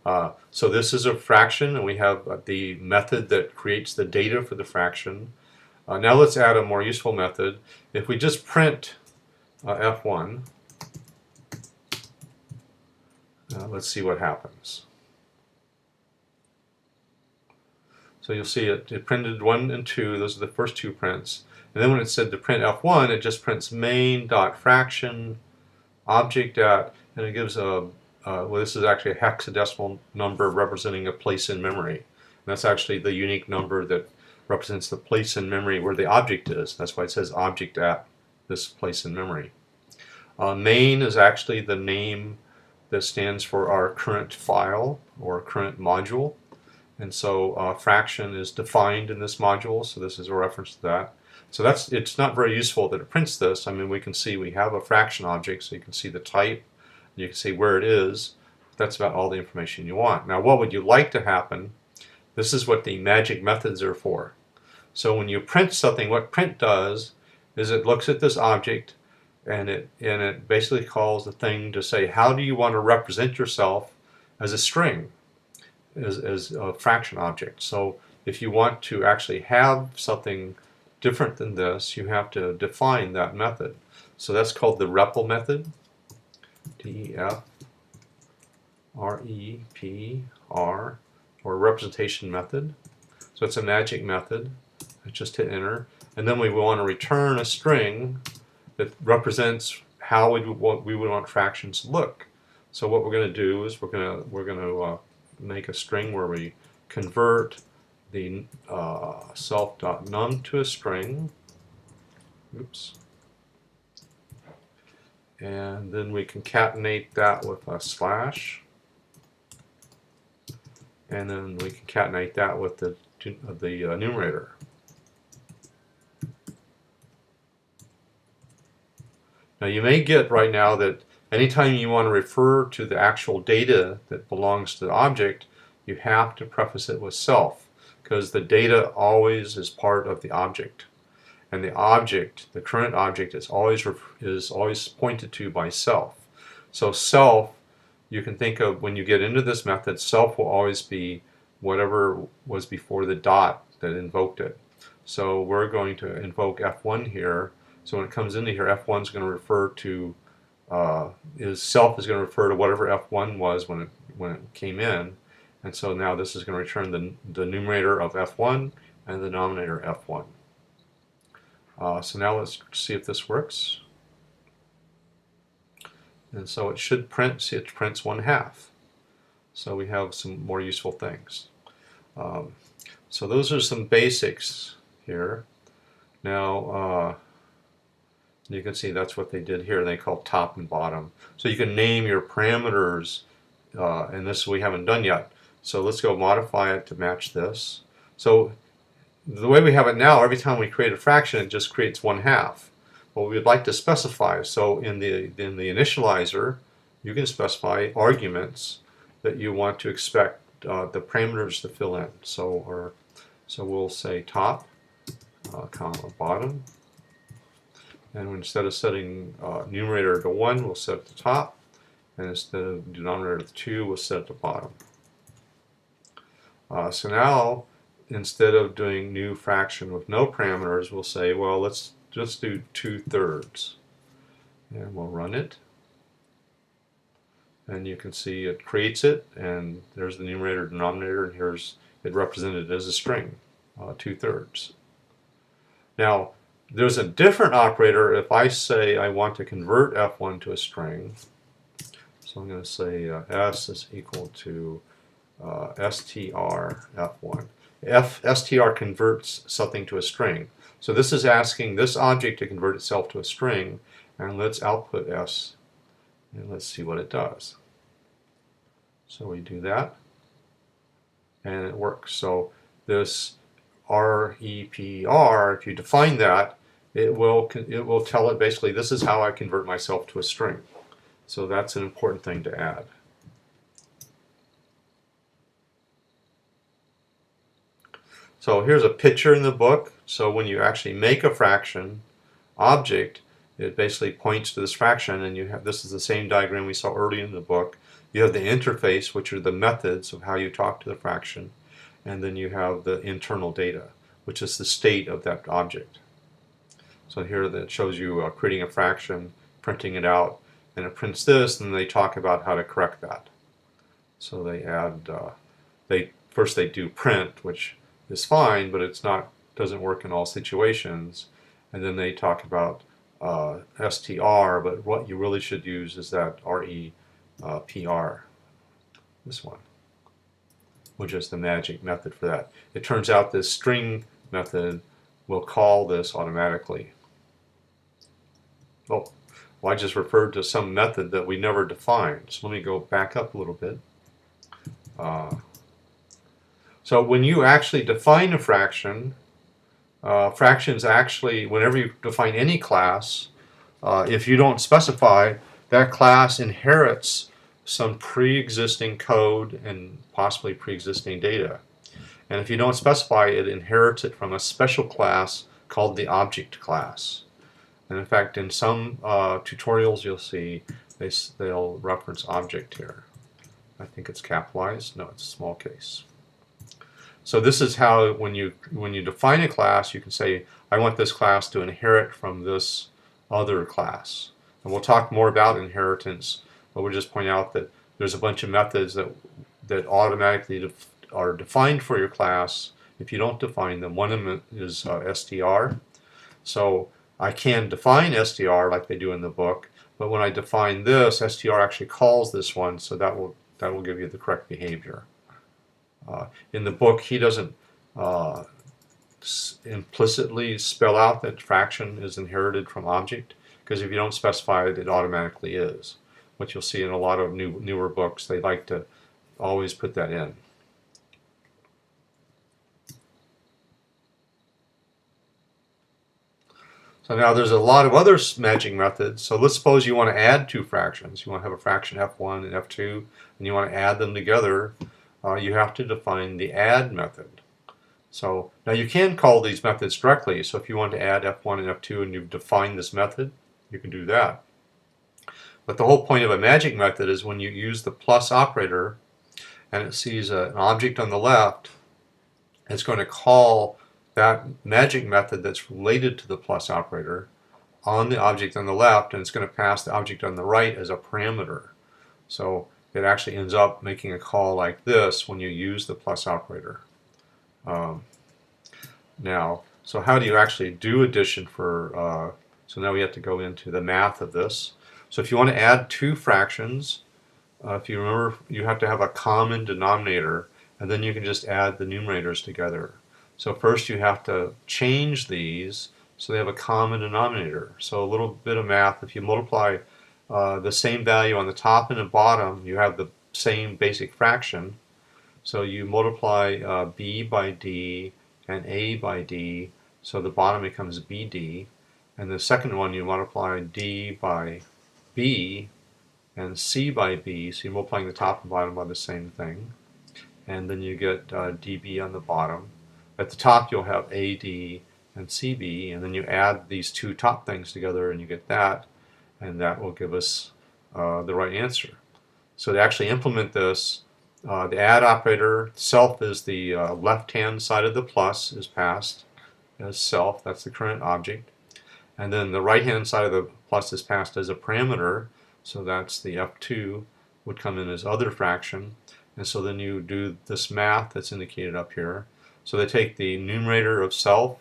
So this is a fraction, and we have the method that creates the data for the fraction. Now let's add a more useful method. If we just print F1, let's see what happens. So you'll see it printed 1 and 2, those are the first two prints. And then when it said to print F1, it just prints main.fraction object at, and it gives a, well, this is actually a hexadecimal number representing a place in memory. And that's actually the unique number that represents the place in memory where the object is. That's why it says object at this place in memory. Main is actually the name that stands for our current file or current module. And so fraction is defined in this module, so this is a reference to that. So it's not very useful that it prints this. I mean, we can see we have a fraction object, so you can see the type, you can see where it is. That's about all the information you want. Now, what would you like to happen? This is what the magic methods are for. So when you print something, what print does is it looks at this object and it basically calls the thing to say, how do you want to represent yourself as a string, as a fraction object? So if you want to actually have something different than this, you have to define that method. So that's called the REPL method, D-E-F-R-E-P-R, or representation method. So it's a magic method. Just hit enter, and then we want to return a string that represents how we would want fractions to look. So what we're going to do is we're going to make a string where we convert the self.num to a string. Oops. And then we concatenate that with a slash, and then we concatenate that with the numerator. Now you may get right now that anytime you want to refer to the actual data that belongs to the object, you have to preface it with self, because the data always is part of the object. And the object, the current object, is always pointed to by self. So self, you can think of, when you get into this method, self will always be whatever was before the dot that invoked it. So we're going to invoke F1 here. So when it comes into here, F1 is going to refer to, self is going to refer to whatever F1 was when it came in. And so now this is going to return the numerator of F1 and the denominator F1. So now let's see if this works. And so it should print, see, it prints 1/2. So we have some more useful things. So those are some basics here. Now, you can see that's what they did here. They call top and bottom. So you can name your parameters, and this we haven't done yet. So let's go modify it to match this. So the way we have it now, every time we create a fraction, it just creates 1/2. Well, we'd like to specify. So in the initializer, you can specify arguments that you want to expect the parameters to fill in. So we'll say top, comma bottom. And instead of setting numerator to 1, we'll set it to top. And instead of denominator to 2, we'll set it to bottom. So now, instead of doing new fraction with no parameters, we'll say, well, let's just do 2/3. And we'll run it. And you can see it creates it, and there's the numerator, denominator, and here's it represented as a string, 2/3. Now, there's a different operator if I say I want to convert F1 to a string. So I'm going to say S is equal to str F1. str converts something to a string. So this is asking this object to convert itself to a string, and let's output S, and let's see what it does. So we do that, and it works. So this REPR, if you define that, it will tell it basically this is how I convert myself to a string. So that's an important thing to add. So here's a picture in the book. So when you actually make a fraction object, it basically points to this fraction, and you have, this is the same diagram we saw early in the book. You have the interface, which are the methods of how you talk to the fraction, and then you have the internal data, which is the state of that object. So here that shows you creating a fraction, printing it out, and it prints this, and they talk about how to correct that. So they add, first they do print, which is fine, but it's not, doesn't work in all situations. And then they talk about str, but what you really should use is that repr, this one, which is the magic method for that. It turns out this string method will call this automatically. Oh, well, I just referred to some method that we never defined. So let me go back up a little bit. So when you actually define a fraction, fractions actually, whenever you define any class, if you don't specify, that class inherits some pre-existing code and possibly pre-existing data. And if you don't specify, it inherits it from a special class called the object class. And in fact, in some tutorials you'll see they'll reference object here. I think it's capitalized. No, it's small case. So this is how when you define a class, you can say, I want this class to inherit from this other class. And we'll talk more about inheritance, but we'll just point out that there's a bunch of methods that automatically are defined for your class if you don't define them. One of them is str. So I can define str like they do in the book, but when I define this, str actually calls this one, so that will give you the correct behavior. In the book, he doesn't implicitly spell out that fraction is inherited from object, because if you don't specify it, it automatically is. What you'll see in a lot of newer books, they like to always put that in. So now there's a lot of other magic methods. So let's suppose you want to add two fractions. You want to have a fraction f1 and f2, and you want to add them together. You have to define the add method. So now you can call these methods directly. So if you want to add f1 and f2 and you've defined this method, you can do that. But the whole point of a magic method is when you use the plus operator and it sees an object on the left, it's going to call that magic method that's related to the plus operator on the object on the left, and it's going to pass the object on the right as a parameter. So it actually ends up making a call like this when you use the plus operator. Now, so how do you actually do addition for, so now we have to go into the math of this. So if you want to add two fractions, if you remember, you have to have a common denominator, and then you can just add the numerators together. So first you have to change these so they have a common denominator. So a little bit of math, if you multiply the same value on the top and the bottom, you have the same basic fraction. So you multiply b by d and a by d, so the bottom becomes bd. And the second one you multiply d by b and c by b, so you're multiplying the top and bottom by the same thing. And then you get db on the bottom. At the top you'll have AD and CB, and then you add these two top things together and you get that, and that will give us the right answer. So to actually implement this, the add operator, self is the left-hand side of the plus is passed as self, that's the current object. And then the right-hand side of the plus is passed as a parameter, so that's the f2 would come in as other fraction. And so then you do this math that's indicated up here. So they take the numerator of self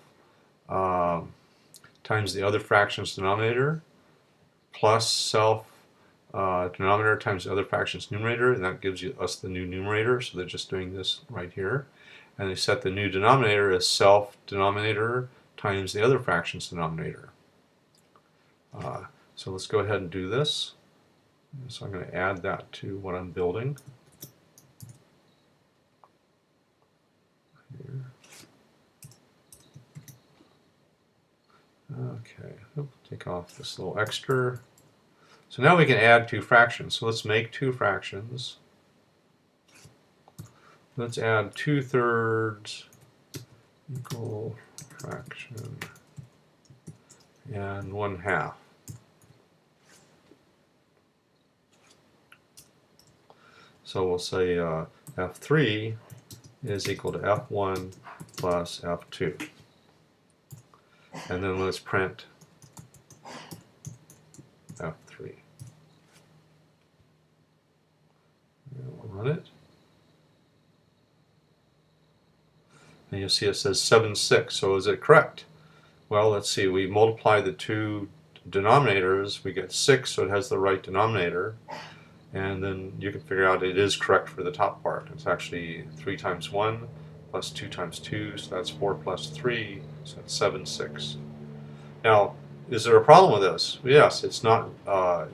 times the other fraction's denominator plus self denominator times the other fraction's numerator, and that gives us the new numerator. So they're just doing this right here. And they set the new denominator as self denominator times the other fraction's denominator. So let's go ahead and do this. So I'm going to add that to what I'm building. Okay, take off this little extra. So now we can add two fractions. So let's make two fractions. Let's add 2/3 equal fraction and 1/2. So we'll say F3 is equal to F1 plus F2. And then let's print F3. We'll run it. And you'll see it says 7/6. So is it correct? Well, let's see. We multiply the two denominators. We get 6, so it has the right denominator. And then you can figure out it is correct for the top part. It's actually 3 times 1 plus 2 times 2, so that's 4 plus 3, so that's 7/6. Now, is there a problem with this? Yes, it's not. Well,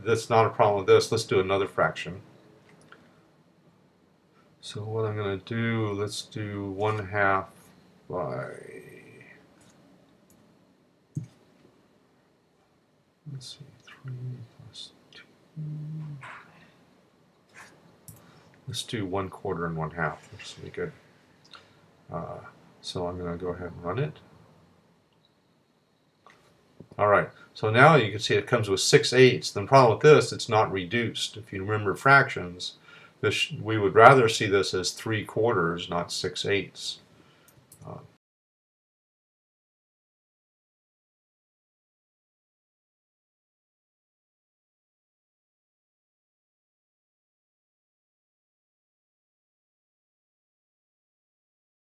that's not a problem with this. Let's do another fraction. So what I'm going to do, let's do 1/2 by, let's see, 3 plus 2. Let's do 1/4 and 1/2. This will be good. So I'm going to go ahead and run it. All right. So now you can see it comes with 6/8. The problem with this, it's not reduced. If you remember fractions, we would rather see this as 3/4, not 6/8.